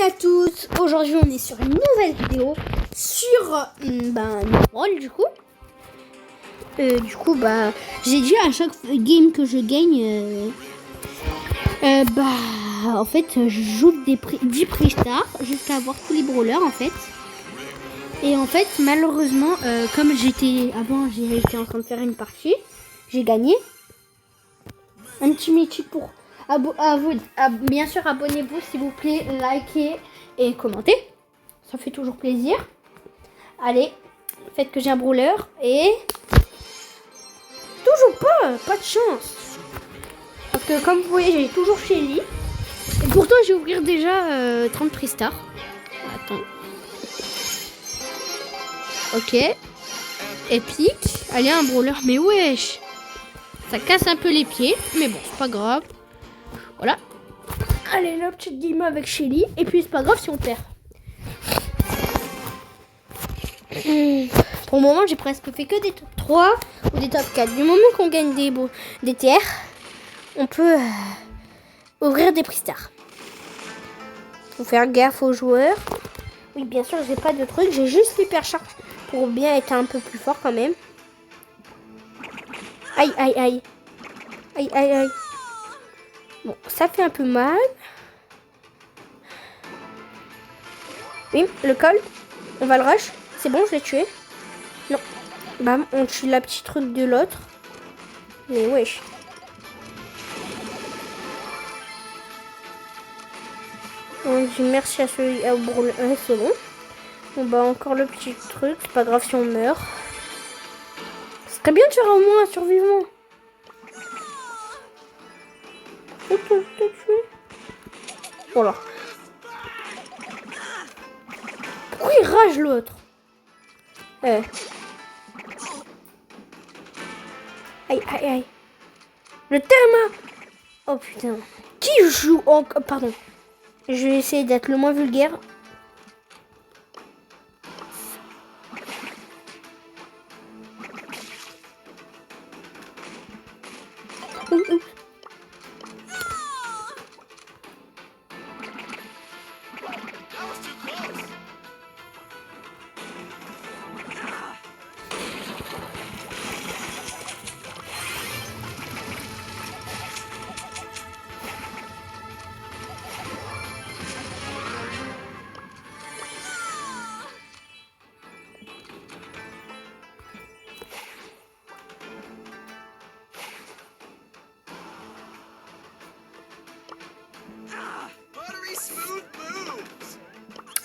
à tous, aujourd'hui on est sur une nouvelle vidéo sur Brawl du coup. J'ai dit à chaque game que je gagne, en fait je joue 10 prix stars jusqu'à avoir tous les brawlers en fait. Et en fait malheureusement comme j'étais en train de faire une partie, j'ai gagné. Un petit mythique pour bien sûr abonnez-vous s'il vous plaît, likez et commentez, ça fait toujours plaisir. Allez, faites que j'ai un brawler et toujours pas de chance parce que comme vous voyez j'ai toujours Shelly et pourtant j'ai ouvert déjà 30 prix stars. Attends, ok, épique. Allez, un brawler, mais wesh, ça casse un peu les pieds, mais bon, c'est pas grave. Voilà. Allez, la petite game avec Shelly. Et puis, c'est pas grave si on perd. Pour le moment, j'ai presque fait que des top 3 ou des top 4. Du moment qu'on gagne des TR, on peut ouvrir des prix stars. Faut faire gaffe aux joueurs. Oui, bien sûr, j'ai pas de truc. J'ai juste l'hypercharge pour bien être un peu plus fort quand même. Aïe, aïe, aïe. Aïe, aïe, aïe. Bon, ça fait un peu mal. Oui, le col. On va le rush. C'est bon, je l'ai tué. Non. Bam, on tue la petite truc de l'autre. Mais wesh. On dit merci à celui à Brawler. C'est bon. Bon bah encore le petit truc. C'est pas grave si on meurt. Ce serait bien de faire au moins un survivant. Voilà. Pourquoi il rage l'autre? Aïe, aïe, aïe. Le therma. Oh putain. Qui joue en... Pardon. Je vais essayer d'être le moins vulgaire.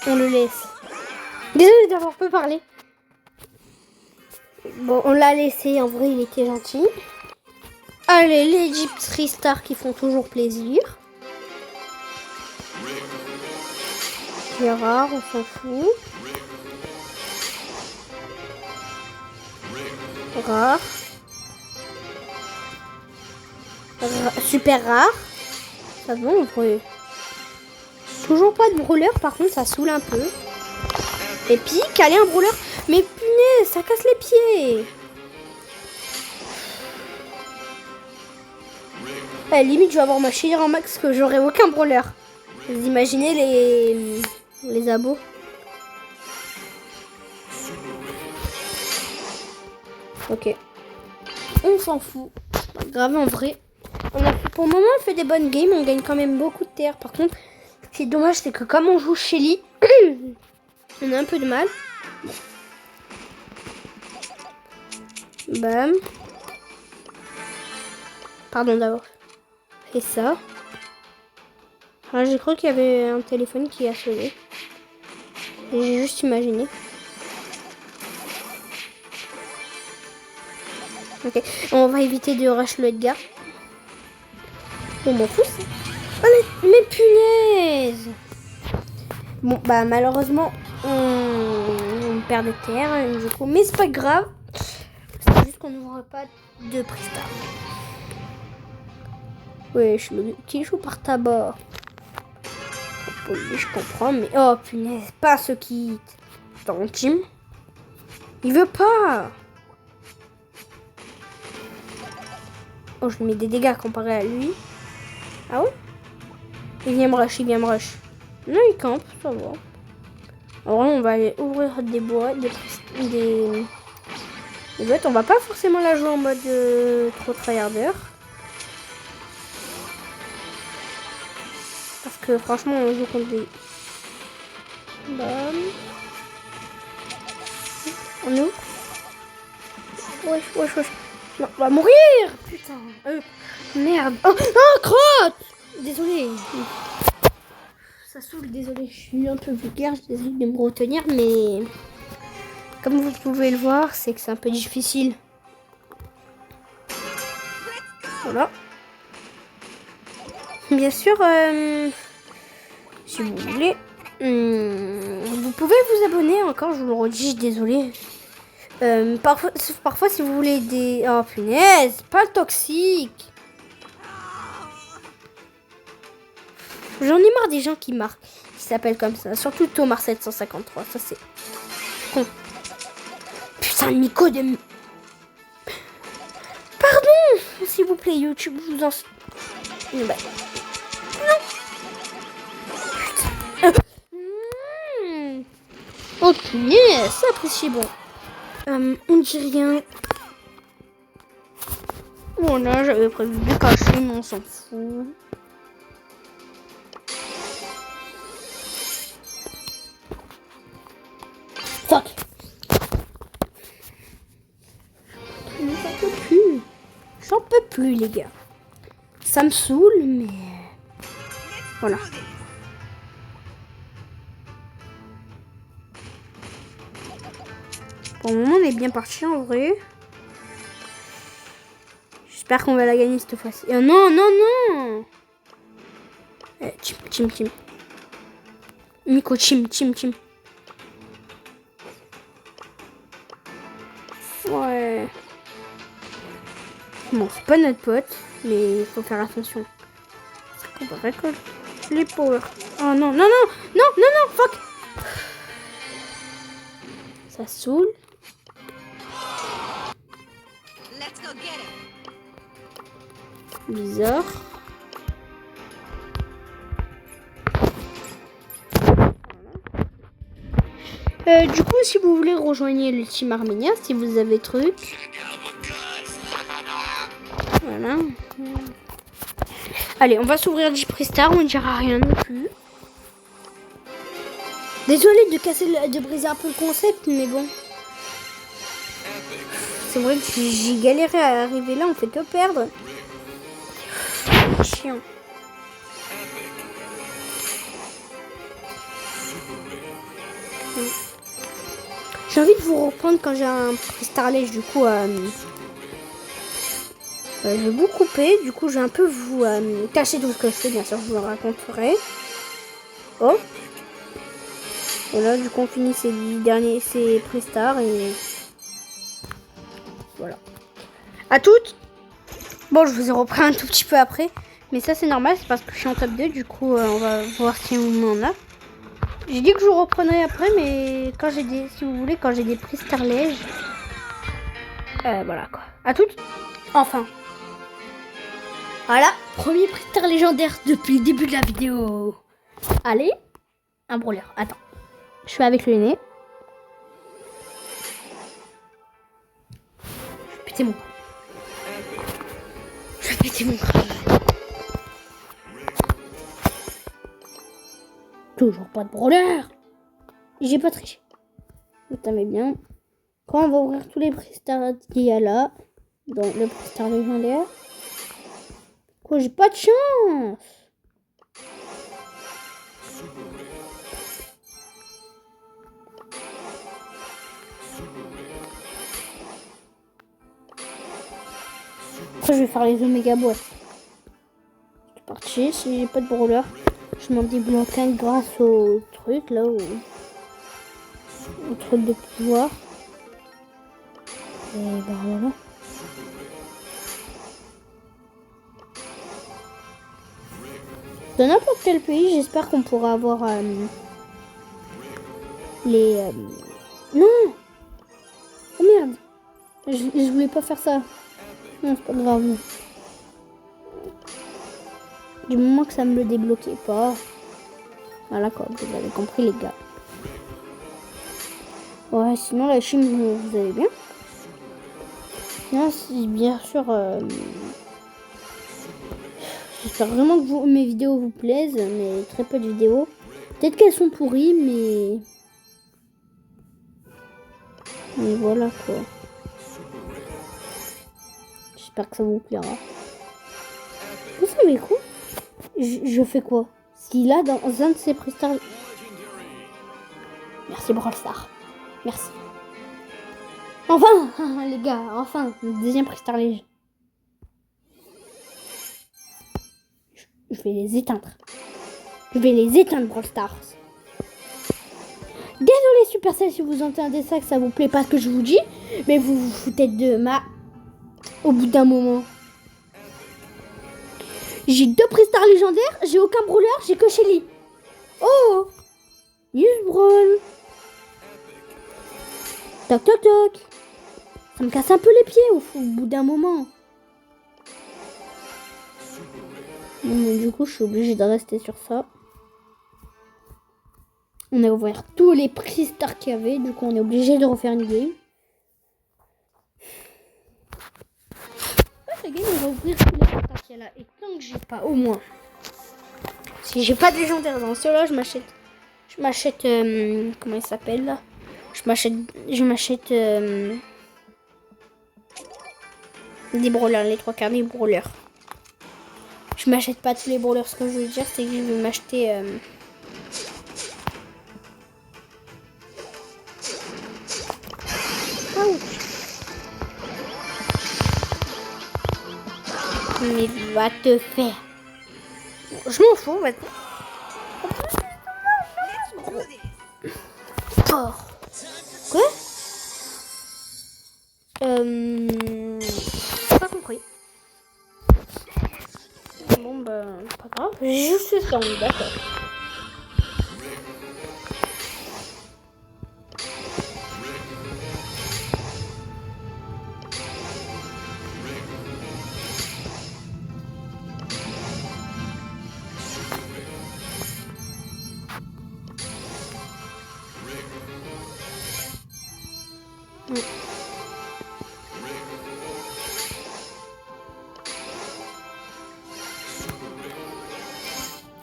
On le laisse. Désolé d'avoir peu parlé. Bon, on l'a laissé. En vrai, il était gentil. Allez, les 10 prix stars qui font toujours plaisir. C'est rare, on s'en fout. Rare. Super rare. Ça va, on pourrait... Toujours pas de brawler, par contre ça saoule un peu. Épique, allez un brawler. Mais punaise, ça casse les pieds. Limite je vais avoir ma chérie en max que j'aurai aucun brawler. Vous imaginez les abos. Ok. On s'en fout. Pas grave en vrai. Pour le moment on fait des bonnes games, on gagne quand même beaucoup de terre. Par contre, ce qui est dommage c'est que comme on joue Shelly, on a un peu de mal. Bam. Pardon d'avoir fait ça. Ah, j'ai cru qu'il y avait un téléphone qui a sonné. J'ai juste imaginé. Ok, on va éviter de rush le Edgar. On m'en fout ça. Oh, mais punaise. Bon bah malheureusement on perd des terres du coup, mais c'est pas grave. C'est juste qu'on n'aura pas de prix star. Wesh, le petit joue par tabac. Je comprends, mais oh punaise, pas ce kit. Dans le team. Il veut pas. Oh, je mets des dégâts comparé à lui. Ah ouais? Il vient me rush, Non, il campe, ça va. Alors là, on va aller ouvrir des boîtes, des boîtes. On va pas forcément la jouer en mode trop tryharder. Parce que franchement, on joue contre des... Bam. On ouvre. Wesh. Non, on va mourir. Putain. Merde. Oh, crotte. Désolé. Ça saoule, désolé. Je suis un peu vulgaire. Je désolé de me retenir, mais... Comme vous pouvez le voir, c'est que c'est un peu difficile. Voilà. Bien sûr, si vous voulez, vous pouvez vous abonner encore, je vous le redis, désolé. Parfois, si vous voulez des... Oh punaise, pas le toxique. J'en ai marre des gens qui marquent, qui s'appellent comme ça. Surtout Thomas 753, ça c'est con. Putain, Nico de... Pardon, s'il vous plaît, YouTube, je vous en... Bah. Non. Putain. Oh punaise, ça apprécie bon. On dit rien. Voilà, j'avais prévu de cacher, mais on s'en fout. Fuck. J'en peux plus, les gars. Ça me saoule, mais... Voilà. Pour le moment, on est bien parti, en vrai. J'espère qu'on va la gagner cette fois-ci. Oh, non. Chim. Nico, chim. Ouais. Bon, c'est pas notre pote, mais il faut faire attention. On va récolter les power. Oh non, fuck. Ça saoule. Bizarre. Du coup, si vous voulez rejoindre le team Arménia, si vous avez truc. Voilà. Allez, on va s'ouvrir 10 Prestar, on ne dira rien non plus. Désolée de briser un peu le concept, mais bon. C'est vrai que j'ai galéré à arriver là, on fait que perdre. Chiant. J'ai envie de vous reprendre quand j'ai un Prestarlège, du coup... je vais vous couper, du coup je vais un peu vous cacher tout ce que je fais, bien sûr, je vous le raconterai. Oh. Et là, du coup, on finit ces Prestars et... Voilà. À toutes. Bon, je vous ai repris un tout petit peu après, mais ça c'est normal, c'est parce que je suis en top 2, du coup, on va voir si on en a. J'ai dit que je vous reprendrai après, mais quand j'ai des... Si vous voulez, quand j'ai des Prestarlèges... voilà, quoi. À toutes. Enfin. Voilà, premier Prestar légendaire depuis le début de la vidéo. Allez, un brawler. Attends, je fais avec le nez. Je vais péter mon crâne. Toujours pas de brawler. J'ai pas triché. Vous savez bien. Quand on va ouvrir tous les Prestars qu'il y a là, dans le Prestar légendaire. Quoi, j'ai pas de chance. Après, je vais faire les Omega boîtes. C'est parti. Si j'ai pas de brawler, je m'en débloque un grâce au truc là, au truc de pouvoir. Et ben voilà. Dans n'importe quel pays, j'espère qu'on pourra avoir les... Non. Oh merde. Je voulais pas faire ça. Non, c'est pas grave. Du moment que ça me le débloquait pas. Voilà quoi, vous avez compris les gars. Ouais, sinon la Chine, vous allez bien. Sinon, bien sûr, j'espère vraiment que mes vidéos vous plaisent, mais très peu de vidéos. Peut-être qu'elles sont pourries, mais voilà quoi. J'espère que ça vous plaira. Vous savez quoi? Je fais quoi? Si là, dans un de ces prestars... Merci Brawl Stars. Merci. Enfin, les gars, enfin, le deuxième prestar léger. Je vais les éteindre. Je vais les éteindre, Brawl Stars. Désolé Supercell si vous entendez ça, que ça vous plaît pas ce que je vous dis, mais vous vous foutez de ma... Au bout d'un moment. J'ai 2 prestars légendaires, j'ai aucun brawler, j'ai que Shelly. Oh, News Brawl. Toc toc toc. Ça me casse un peu les pieds au bout d'un moment. Du coup, je suis obligée de rester sur ça. On a ouvert tous les prix stars qu'il y avait. Du coup, on est obligé de refaire une game. La game, on va ouvrir tous les prix stars qu'il y a là. Et tant que j'ai pas, au moins. Si j'ai pas de légendaire dans ceux-là, je m'achète. Comment il s'appelle là? Je m'achète des brawlers, les 3/4 des brawlers. Je m'achète pas tous les brawlers. Ce que je veux dire, c'est que je vais m'acheter. Mais va te faire. Je m'en fous maintenant. Oh. Quoi? Pas compris. Bon bah pas grave. J'ai juste ça, d'accord.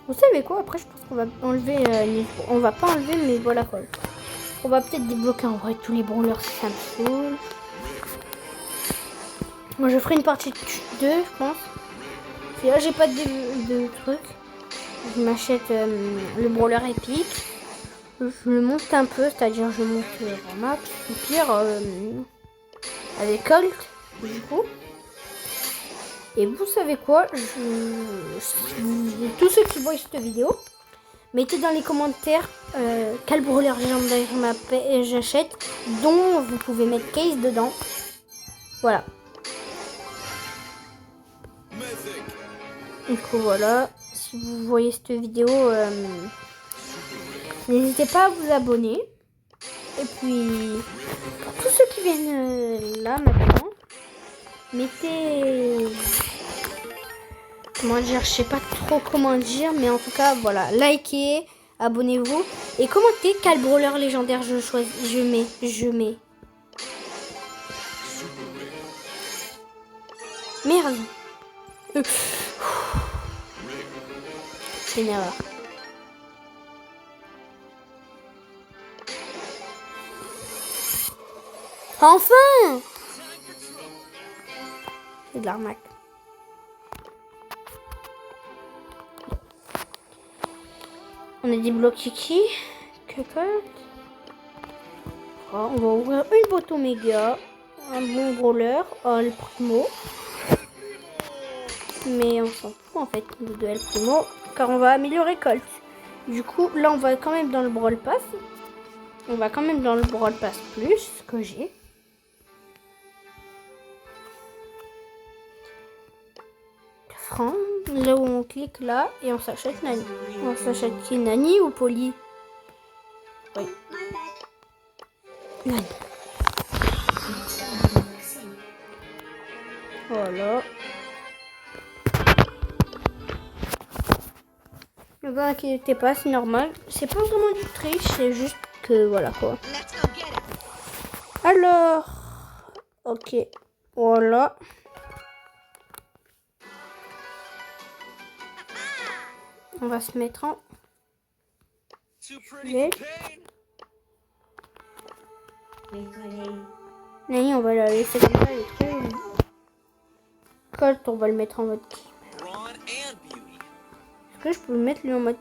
Vous savez quoi? Après, je pense qu'on va enlever. On va pas enlever, mais voilà quoi. On va peut-être débloquer en vrai tous les brawlers si ça me saoule. Moi, je ferai une partie 2, je pense. Si là, j'ai pas de trucs, je m'achète le brawler épique. Je le monte un peu, c'est-à-dire je monte en max. Ou pire, avec Colt, du coup. Et vous savez quoi, tous ceux qui voient cette vidéo, mettez dans les commentaires quel brawler légendaire j'achète, dont vous pouvez mettre Case dedans. Voilà. Du coup voilà, si vous voyez cette vidéo, n'hésitez pas à vous abonner. Et puis, pour tous ceux qui viennent là maintenant, mettez... Comment dire, je sais pas trop comment dire, mais en tout cas, voilà, likez, abonnez-vous et commentez quel brawler légendaire je mets. Merde. C'est une erreur. Enfin! C'est de l'arnaque. On a débloqué qui? On va ouvrir une boîte Oméga, un bon brawler, El Primo. Mais on s'en fout en fait de El Primo, car on va améliorer Colt. Du coup, là on va quand même dans le Brawl Pass. On va quand même dans le Brawl Pass plus que j'ai. Franc, là où on clique là et on s'achète Nani. On s'achète qui, Nani ou Polly? Oui. Nani. Voilà. Ne vous inquiétez pas, c'est normal. C'est pas vraiment du triche, c'est juste que voilà quoi. Alors, ok, voilà. On va se mettre en vert. Nani, on va la laisser comme ça, elle est trop jolie. Colt, on va le mettre en mode gamer. Est-ce que je peux le mettre lui en mode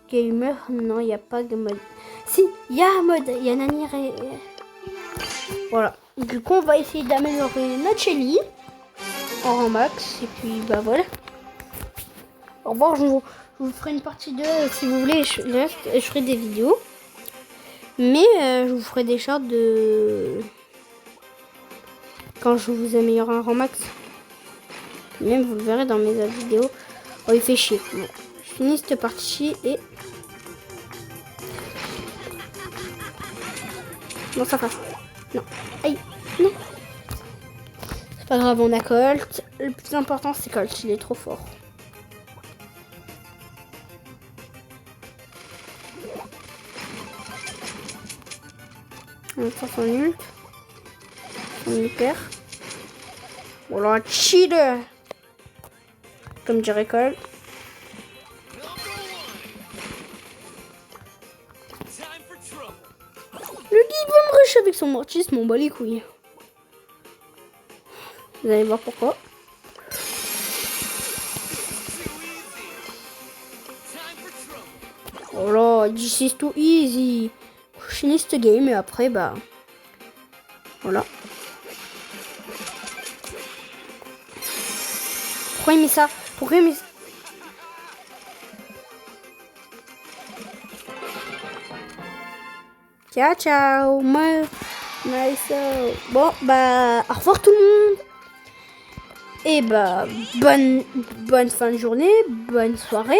gamer? Non, il n'y a pas de mode. Si, il y a un mode, il y a Nani. Voilà. Du coup, on va essayer d'améliorer notre Shelly en rang max. Et puis, bah voilà. Au revoir, je vous ferai une partie 2 si vous voulez. Je ferai des vidéos. Mais je vous ferai des shorts de... quand je vous améliore un rang max. Même vous le verrez dans mes autres vidéos. Oh, il fait chier. Bon, je finis cette partie et... Non, ça passe. Non. Aïe. Non. C'est pas grave, on a Colt. Le plus important, c'est Colt. Il est trop fort. On sort son ult. On hyper. Voilà, chill. Comme dirait Colt. Le guide va me rush avec son mortis, m'en bat les couilles. Vous allez voir pourquoi. Oh là, this is too easy. Je finis ce game et après, bah... voilà. Pourquoi il met ça? Pourquoi il met ça? Ciao, ciao. Bon, bah, au revoir tout le monde. Et bah, bonne fin de journée, bonne soirée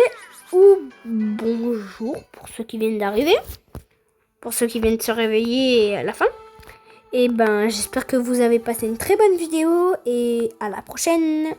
ou bonjour pour ceux qui viennent d'arriver, pour ceux qui viennent de se réveiller à la fin. Et ben, j'espère que vous avez passé une très bonne vidéo et à la prochaine.